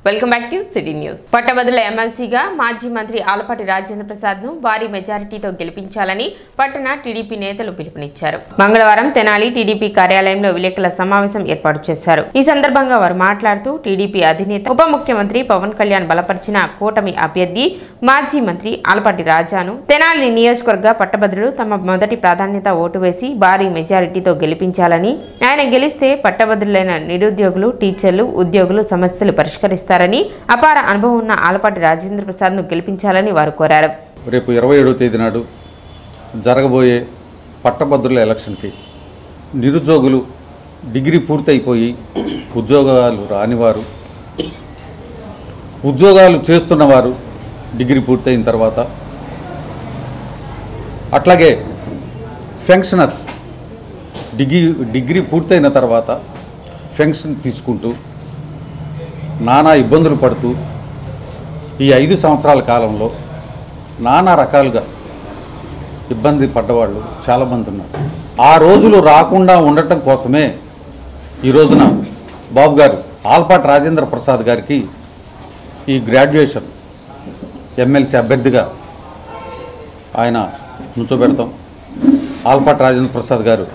Welcome back to city news. పట్టభద్రుల ఎమ్మెల్సీగా మాజీ మంత్రి ఆలపాటి రాజేంద్ర ప్రసాద్ ను భారీ మెజారిటీతో గెలిపించాలని పట్టణ టీడీపీ నేతలు పిలుపునిచ్చారు. మంగళవారం తెనాలి టీడీపీ కార్యాలయంలో విలేకరుల సమావేశం ఏర్పాటు చేశారు. ఈ సందర్భంగా వారు మాట్లాడుతూ టీడీపీ అధినేత ఉప ముఖ్యమంత్రి పవన్ కళ్యాణ్ బలపరిచిన కూటమి అభ్యర్థి మాజీ మంత్రి ఆలపాటి రాజాను తెనాలి నియోజకవర్గ పట్టభద్రులు తమ మొదటి ప్రాధాన్యత ఓటు వేసి భారీ మెజారిటీతో గెలిపించాలని, ఆయన గెలిస్తే పట్టభద్రులైన నిరుద్యోగులు, టీచర్లు, ఉద్యోగులు సమస్యలు పరిష్కరిస్తారు. అపార అనుభవం ఉన్న ఆలపాటి రాజేంద్ర ప్రసాద్ ను గెలిపించాలని వారు కోరారు. రేపు 27వ తేదీ నాడు జరగబోయే పట్టభద్రుల ఎలక్షన్కి నిరుద్యోగులు, డిగ్రీ పూర్తయిపోయి ఉద్యోగాలు రానివారు, ఉద్యోగాలు చేస్తున్నవారు డిగ్రీ పూర్తయిన తర్వాత, అట్లాగే పెన్షనర్స్ డిగ్రీ పూర్తయిన తర్వాత పెన్షన్ తీసుకుంటూ నానా ఇబ్బందులు పడుతూ ఈ 5 సంవత్సరాల కాలంలో నానా రకాలుగా ఇబ్బంది పడ్డవాళ్ళు చాలామంది ఉన్నారు. ఆ రోజులు రాకుండా ఉండటం కోసమే ఈ రోజున బాబు గారు ఆలపాటి రాజేంద్ర ప్రసాద్ గారికి ఈ గ్రాడ్యుయేషన్ ఎమ్మెల్సీ అభ్యర్థిగా ఆయన నుంచోబెడతాం. ఆలపాటి రాజేంద్ర ప్రసాద్ గారు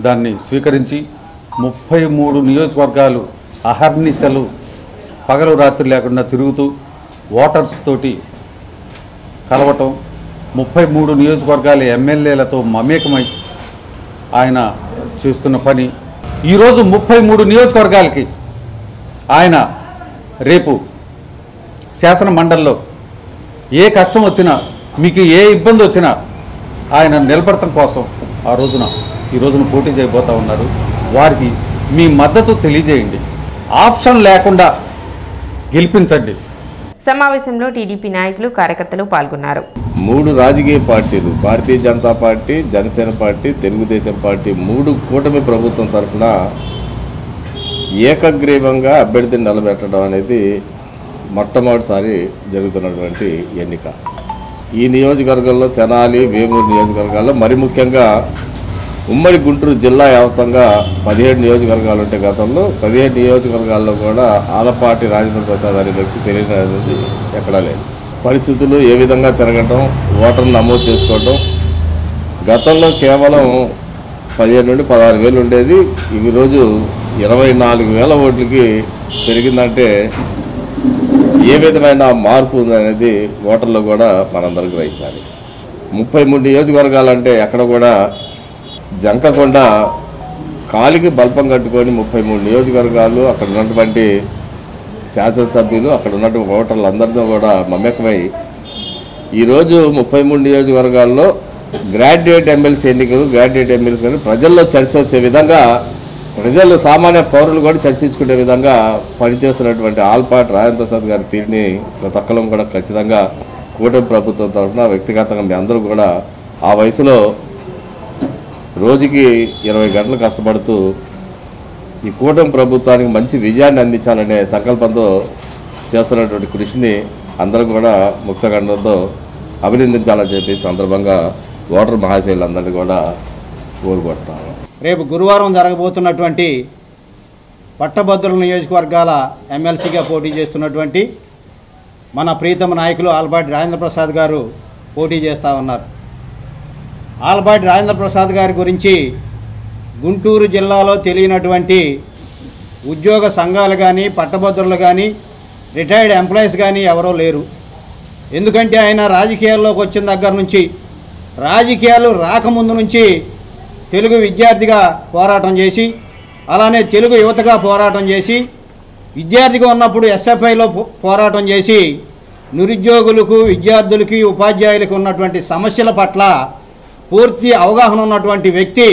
దాన్ని స్వీకరించి 33 నియోజకవర్గాలు అహర్నిశలు పగలు రాత్రి లేకుండా తిరుగుతూ ఓటర్స్ తోటి కలవటం, 33 నియోజకవర్గాల ఎమ్మెల్యేలతో మమేకమై ఆయన చేస్తున్న పని. ఈరోజు 33 నియోజకవర్గాలకి ఆయన రేపు శాసన మండలిలో ఏ కష్టం వచ్చినా, మీకు ఏ ఇబ్బంది వచ్చినా ఆయన నిలబడటం కోసం ఈ రోజున పోటీ చేయబోతూ ఉన్నారు. వారికి మీ మద్దతు తెలియజేయండి, ఆప్షన్ లేకుండా గెలిపించండి. సమావేశంలో టీడీపీ నాయకులు, కార్యకర్తలు పాల్గొన్నారు. 3 రాజకీయ పార్టీలు, Bharatiya Janata party, Janasena party, Telugu Desam party 3 కూటమి ప్రభుత్వం తరఫున ఏకగ్రీవంగా అభ్యర్థిని నిలబెట్టడం అనేది మొట్టమొదటిసారి జరుగుతున్నటువంటి ఎన్నిక. ఈ నియోజకవర్గంలో తెనాలి, వేమూరు నియోజకవర్గాల్లో మరి ముఖ్యంగా ఉమ్మడి గుంటూరు జిల్లా వ్యాప్తంగా 17 నియోజకవర్గాలు ఉంటే గతంలో 17 నియోజకవర్గాల్లో కూడా ఆలపాటి రాజేంద్ర ప్రసాద్ అనే వ్యక్తి తెలియనిది ఎక్కడా లేదు. పరిస్థితులు ఏ విధంగా తిరగటం, ఓటర్లు నమోదు చేసుకోవటం, గతంలో కేవలం 15 నుండి 16 వేలు ఉండేది, ఈరోజు 24,000 ఓట్లకి పెరిగిందంటే ఏ విధమైన మార్పు ఉందనేది ఓటర్లు కూడా మనందరికీ గ్రహించాలి. 33 నియోజకవర్గాలంటే ఎక్కడ కూడా జంకకుండా కాలికి బల్పం కట్టుకొని 33 నియోజకవర్గాలు, అక్కడ ఉన్నటువంటి శాసనసభ్యులు, అక్కడ ఉన్నటువంటి ఓటర్లు అందరితో కూడా మమేకమై ఈరోజు 33 నియోజకవర్గాల్లో గ్రాడ్యుయేట్ ఎమ్మెల్సీ ఎన్నికలు, గ్రాడ్యుయేట్ ఎమ్మెల్సీ కానీ ప్రజల్లో చర్చ వచ్చే విధంగా, ప్రజలు సామాన్య పౌరులు కూడా చర్చించుకునే విధంగా పనిచేస్తున్నటువంటి ఆలపాటి రాజేంద్ర ప్రసాద్ గారి తీరుని ప్రతి ఒక్కరం కూడా ఖచ్చితంగా కూటమి ప్రభుత్వం తరఫున వ్యక్తిగతంగా మీ అందరూ కూడా ఆ వయసులో రోజుకి 20 గంటలు కష్టపడుతూ ఈ కూటమి ప్రభుత్వానికి మంచి విజయాన్ని అందించాలనే సంకల్పంతో చేస్తున్నటువంటి కృషిని అందరూ కూడా ముక్తఖండంతో అభినందించాలని చెప్పి సందర్భంగా ఓటర్ మహాశయులందరినీ కూడా కోరుకుంటున్నాను. రేపు గురువారం జరగబోతున్నటువంటి పట్టభద్రుల నియోజకవర్గాల ఎమ్మెల్సీగా పోటీ చేస్తున్నటువంటి మన ప్రీతమ నాయకులు ఆలపాటి రాజేంద్ర ప్రసాద్ గారు పోటీ చేస్తూ ఉన్నారు. ఆలపాటి రాజేంద్ర ప్రసాద్ గారి గురించి గుంటూరు జిల్లాలో తెలియనటువంటి ఉద్యోగ సంఘాలు కానీ, పట్టభద్రులు కానీ, రిటైర్డ్ ఎంప్లాయీస్ కానీ ఎవరో లేరు. ఎందుకంటే ఆయన రాజకీయాల్లోకి వచ్చిన దగ్గర నుంచి, రాజకీయాలు రాకముందు నుంచి తెలుగు విద్యార్థిగా పోరాటం చేసి, అలానే తెలుగు యువతగా పోరాటం చేసి, విద్యార్థిగా ఉన్నప్పుడు ఎస్ఎఫ్ఐలో పోరాటం చేసి, నిరుద్యోగులకు, విద్యార్థులకి, ఉపాధ్యాయులకు ఉన్నటువంటి సమస్యల పట్ల పూర్తి అవగాహన ఉన్నటువంటి వ్యక్తి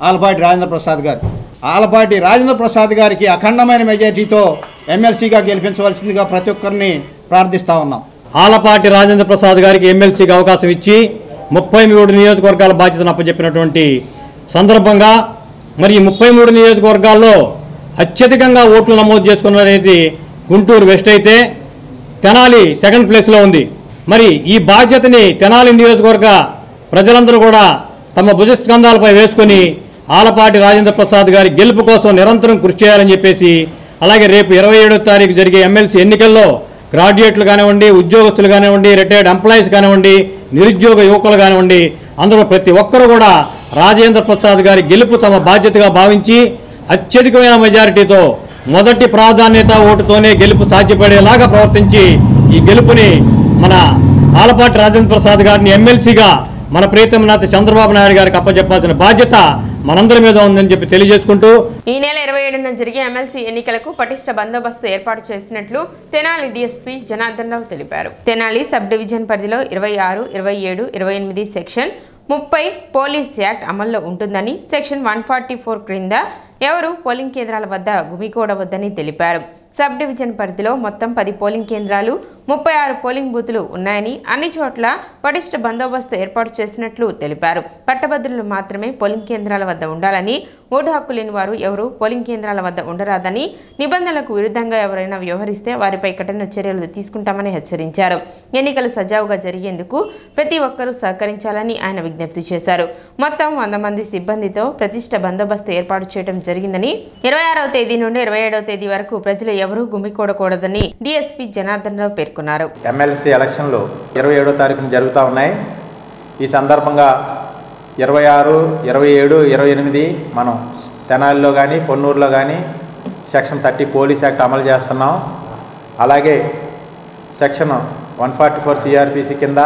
ఆలపాటి రాజేంద్ర ప్రసాద్ గారు. ఆలపాటి రాజేంద్ర ప్రసాద్ గారికి అఖండమైన మెజార్టీతో ఎమ్మెల్సీగా గెలిపించవలసిందిగా ప్రతి ఒక్కరిని ప్రార్థిస్తూ ఉన్నాం. ఆలపాటి రాజేంద్ర ప్రసాద్ గారికి ఎమ్మెల్సీగా అవకాశం ఇచ్చి 33 నియోజకవర్గాల బాధ్యతను అప్పచెప్పినటువంటి సందర్భంగా మరి 33 నియోజకవర్గాల్లో అత్యధికంగా ఓట్లు నమోదు చేసుకున్నది గుంటూరు వెస్ట్ అయితే తెనాలి సెకండ్ ప్లేస్లో ఉంది. మరి ఈ బాధ్యతని తెనాలి నియోజకవర్గ ప్రజలందరూ కూడా తమ భుజస్కంధాలపై వేసుకొని ఆలపాటి రాజేంద్ర ప్రసాద్ గారి గెలుపు కోసం నిరంతరం కృషి చేయాలని చెప్పేసి అలాగే రేపు 27వ తారీఖు జరిగే ఎమ్మెల్సీ ఎన్నికల్లో గ్రాడ్యుయేట్లు కానివ్వండి, ఉద్యోగస్తులు కానివ్వండి, రిటైర్డ్ ఎంప్లాయీస్ కానివ్వండి, నిరుద్యోగ యువకులు కానివ్వండి, అందరూ ప్రతి ఒక్కరూ కూడా రాజేంద్ర ప్రసాద్ గారి గెలుపు తమ బాధ్యతగా భావించి అత్యధికమైన మెజారిటీతో మొదటి ప్రాధాన్యత ఓటుతోనే గెలుపు సాధ్యపడేలాగా ప్రవర్తించి ఈ గెలుపుని మన ఆలపాటి రాజేంద్ర ప్రసాద్ గారిని ఎమ్మెల్సీగా మన ప్రీతమ నేత చంద్రబాబు నాయుడు గారికి అప్పచెప్పాల్సిన బాధ్యత మనందరి మీద ఉందని చెప్పి తెలియజేసుకుంటూ ఈ నెల 27న జరిగే ఎమ్మెల్సీ ఎన్నికలకు పటిష్ట బందోబస్తు ఏర్పాటు చేసినట్లు తెనాలి డీఎస్పీ జనార్దన్ రావు తెలిపారు. తెనాలి సబ్ డివిజన్ పరిధిలో 26, 27, 28 సెక్షన్ 30 పోలీస్ యాక్ట్ అమల్లో ఉంటుందని, సెక్షన్ 144 క్రింద ఎవరు పోలింగ్ కేంద్రాల వద్ద గుమికూడవద్దని తెలిపారు. సబ్ డివిజన్ పరిధిలో మొత్తం 10 పోలింగ్ కేంద్రాలు, 36 పోలింగ్ బూతులు ఉన్నాయని, అన్ని చోట్ల పటిష్ట బందోబస్తు ఏర్పాటు చేసినట్లు తెలిపారు. పట్టభద్రులు మాత్రమే పోలింగ్ కేంద్రాల వద్ద ఉండాలని, ఓటు హక్కు లేని వారు ఎవరూ పోలింగ్ కేంద్రాల వద్ద ఉండరాదని, నిబంధనలకు విరుద్ధంగా ఎవరైనా వ్యవహరిస్తే వారిపై కఠిన చర్యలు తీసుకుంటామని హెచ్చరించారు. ఎన్నికలు సజావుగా జరిగేందుకు ప్రతి ఒక్కరూ సహకరించాలని ఆయన విజ్ఞప్తి చేశారు. మొత్తం 100 మంది సిబ్బందితో ప్రతిష్ట బందోబస్తు ఏర్పాటు చేయడం జరిగిందని, 26వ తేదీ నుండి 27వ తేదీ వరకు ప్రజలు ఎవరూ గుమికూడకూడదని డీఎస్పీ జనార్దన్ రావు పేర్కొన్నారు. ఎమ్మెల్సీ ఎలక్షన్లు 27వ తారీఖున జరుగుతూ ఉన్నాయి. ఈ సందర్భంగా 26, 27, 28 మనం తెనాలిలో కానీ పొన్నూరులో కానీ సెక్షన్ 30 పోలీస్ యాక్ట్ అమలు చేస్తున్నాం. అలాగే సెక్షన్ 144 సిఆర్పిసి కింద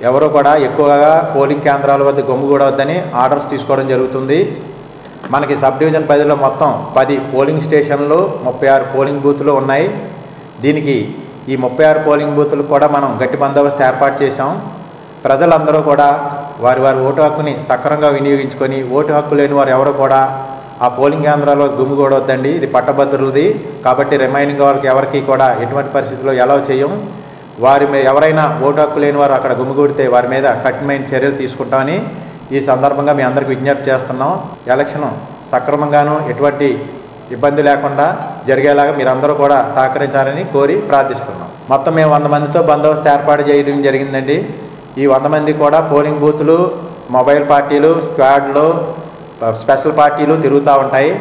ఎవరు కూడా ఎక్కువగా పోలింగ్ కేంద్రాల వద్ద గుమిగూడవద్దని ఆర్డర్స్ తీసుకోవడం జరుగుతుంది. మనకి సబ్ డివిజన్ పరిధిలో మొత్తం 10 పోలింగ్ స్టేషన్లు, 36 పోలింగ్ బూతులు ఉన్నాయి. దీనికి ఈ 36 పోలింగ్ బూతులు కూడా మనం గట్టి బందోబస్తు ఏర్పాటు చేశాం. ప్రజలందరూ కూడా వారి ఓటు హక్కుని సక్రమంగా వినియోగించుకొని, ఓటు హక్కు లేని వారు ఎవరు కూడా ఆ పోలింగ్ కేంద్రాల్లో గుమిగూడవద్దండి. ఇది పట్టభద్రులది కాబట్టి రిమైనింగ్ వాళ్ళకి ఎవరికి కూడా ఎటువంటి పరిస్థితుల్లో ఎలా చేయం. వారి ఎవరైనా ఓటు హక్కు లేని వారు అక్కడ గుమిగూడితే వారి మీద కఠినమైన చర్యలు తీసుకుంటామని ఈ సందర్భంగా మీ అందరికీ విజ్ఞప్తి చేస్తున్నాం. ఎలక్షన్ సక్రమంగాను ఎటువంటి ఇబ్బంది లేకుండా జరిగేలాగా మీరందరూ కూడా సహకరించాలని కోరి ప్రార్థిస్తున్నాం. మొత్తం మేము 100 మందితో బందోబస్తు ఏర్పాటు చేయడం జరిగిందండి. ఈ 100 మంది కూడా పోలింగ్ బూతులు, మొబైల్ పార్టీలు, స్క్వాడ్లు, స్పెషల్ పార్టీలు తిరుగుతూ ఉంటాయి.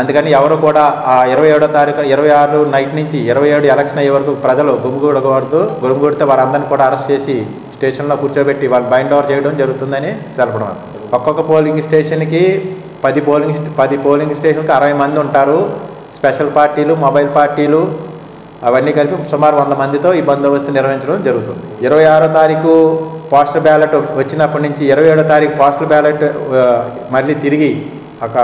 అందుకని ఎవరు కూడా ఆ 27వ తారీఖు 26 నైట్ నుంచి 27 ఎలక్షన్ అయ్యే వరకు ప్రజలు గుమిగూడితే వారందరినీ కూడా అరెస్ట్ చేసి స్టేషన్లో కూర్చోబెట్టి వాళ్ళు బైండ్ ఓవర్ చేయడం జరుగుతుందని తెలపడం. ఒక్కొక్క పోలింగ్ స్టేషన్కి 10 పోలింగ్ స్టేషన్కి 60 మంది ఉంటారు. స్పెషల్ పార్టీలు, మొబైల్ పార్టీలు అవన్నీ కలిపి సుమారు 100 మందితో ఈ బందోబస్తు నిర్వహించడం జరుగుతుంది. 26వ తారీఖు పోస్టల్ బ్యాలెట్ వచ్చినప్పటి నుంచి 27వ తారీఖు పోస్టల్ బ్యాలెట్ మళ్ళీ తిరిగి ఒక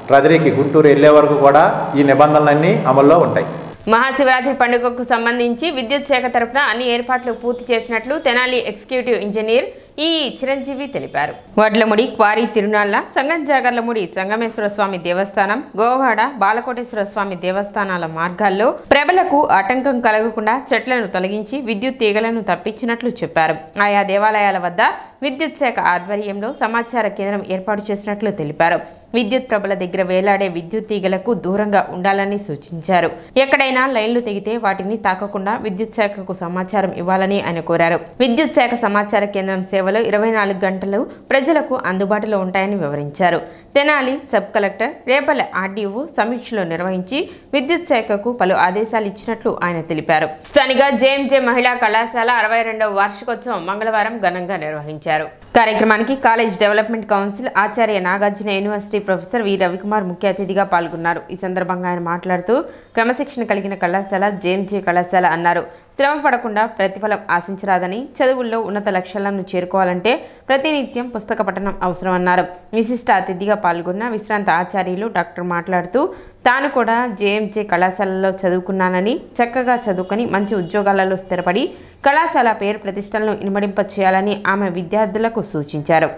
ట్రెజరీకి గుంటూరు వెళ్ళే వరకు కూడా ఈ నిబంధనలన్నీ అమల్లో ఉంటాయి. మహాశివరాత్రి పండుగకు సంబంధించి విద్యుత్ శాఖ తరఫున అన్ని ఏర్పాట్లు పూర్తి చేసినట్లు తెనాలి ఎగ్జిక్యూటివ్ ఇంజనీర్ ఈ చిరంజీవి తెలిపారు. వడ్లముడి క్వారీ తిరునాళ్ల, సంగంజాగర్లముడి సంగమేశ్వర స్వామి దేవస్థానం, గోవాడ బాలకోటేశ్వర స్వామి దేవస్థానాల మార్గాల్లో ప్రజలకు ఆటంకం కలగకుండా చెట్లను తొలగించి విద్యుత్ తీగలను తప్పించినట్లు చెప్పారు. ఆయా దేవాలయాల వద్ద విద్యుత్ శాఖ ఆధ్వర్యంలో సమాచార కేంద్రం ఏర్పాటు చేసినట్లు తెలిపారు. విద్యుత్ ప్రభల దగ్గర వేలాడే విద్యుత్ తీగలకు దూరంగా ఉండాలని సూచించారు. ఎక్కడైనా లైన్లు తెగితే వాటిని తాకకుండా విద్యుత్ శాఖకు సమాచారం ఇవ్వాలని ఆయన కోరారు. విద్యుత్ శాఖ సమాచార కేంద్రం సేవలు 24 గంటలు ప్రజలకు అందుబాటులో ఉంటాయని వివరించారు. Tenali sub collector Repalle RDO సమీక్షలు నిర్వహించి విద్యుత్ శాఖకు పలు ఆదేశాలు ఇచ్చినట్లు ఆయన తెలిపారు. స్థానిక జేఎంజే మహిళా కళాశాల 62వ వార్షికోత్సవం మంగళవారం ఘనంగా నిర్వహించారు. కార్యక్రమానికి college development council Acharya Nagarjuna university professor V Ravikumar ముఖ్య అతిథిగా పాల్గొన్నారు. ఈ సందర్భంగా ఆయన మాట్లాడుతూ క్రమశిక్షణ కలిగిన కళాశాల జేఎంజే కళాశాల అన్నారు. శ్రమ పడకుండా ప్రతిఫలం ఆశించరాదని, చదువుల్లో ఉన్నత లక్ష్యాలను చేరుకోవాలంటే ప్రతినిత్యం పుస్తక పఠనం అవసరమన్నారు. విశిష్ట అతిథిగా పాల్గొన్న విశ్రాంత ఆచార్యులు డాక్టర్ మాట్లాడుతూ తాను కూడా జేఎంజే కళాశాలలో చదువుకున్నానని, చక్కగా చదువుకొని మంచి ఉద్యోగాలలో స్థిరపడి కళాశాల పేరు ప్రతిష్టలను ఇనుమడింప చేయాలని ఆమె విద్యార్థులకు సూచించారు.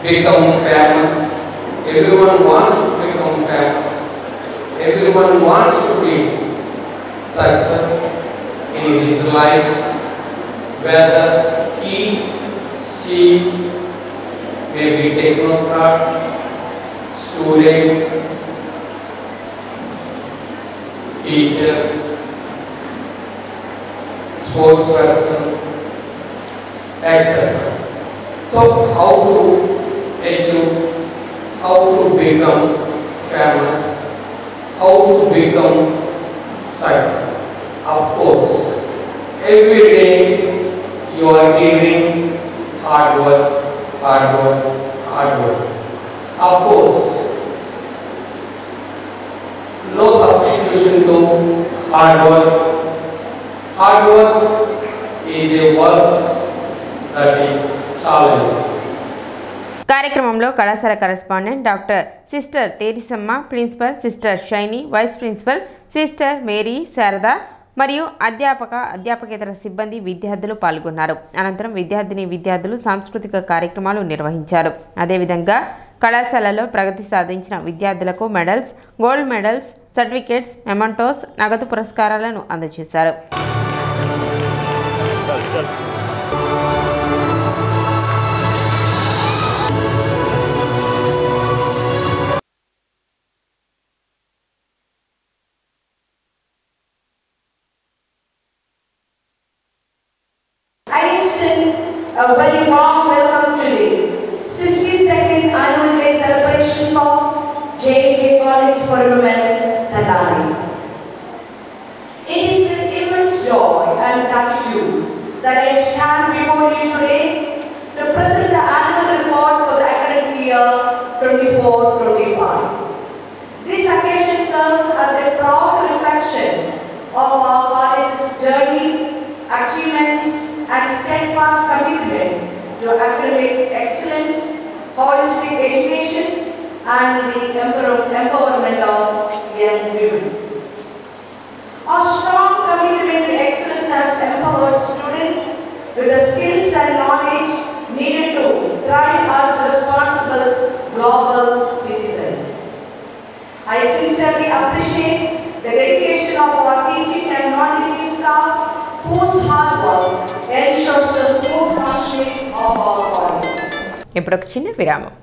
Become famous. Everyone wants to become famous. Everyone wants to be success in his life, whether he, she may be technocrat, student, sports person, etc. So how to achieve, how to become famous, how to become success. Of course, every day you are giving hard work, hard work, hard work. Of course, no substitution to hard work. Hard work is a work that is challenging. కార్యక్రమంలో కళాశాల correspondent doctor sister Therisamma, principal sister Shiny, vice principal sister Mary, Sharada మరియు అధ్యాపకేతర సిబ్బంది, విద్యార్థులు పాల్గొన్నారు. అనంతరం విద్యార్థులు సాంస్కృతిక కార్యక్రమాలు నిర్వహించారు. అదేవిధంగా కళాశాలలో ప్రగతి సాధించిన విద్యార్థులకు medals, gold medals, certificates, mementos, నగదు పురస్కారాలను అందజేశారు. I extend a very warm welcome to the 62nd Annual Day celebrations of J&J College for Women, Tenali. It is with immense joy and gratitude that I stand before you today to present the annual report for the academic year 24-25. This occasion serves as a proud reflection of our college's journey, achievements, and steadfast commitment to academic excellence, holistic education, and the empowerment of young women. Our strong commitment to excellence has empowered students with the skills and knowledge needed to thrive as responsible global citizens. I sincerely appreciate the dedication of our teaching and non-teaching staff, whose hard work ensures the smooth functioning of our college. ఇప్పుడు ఒక చిన్న విరామం.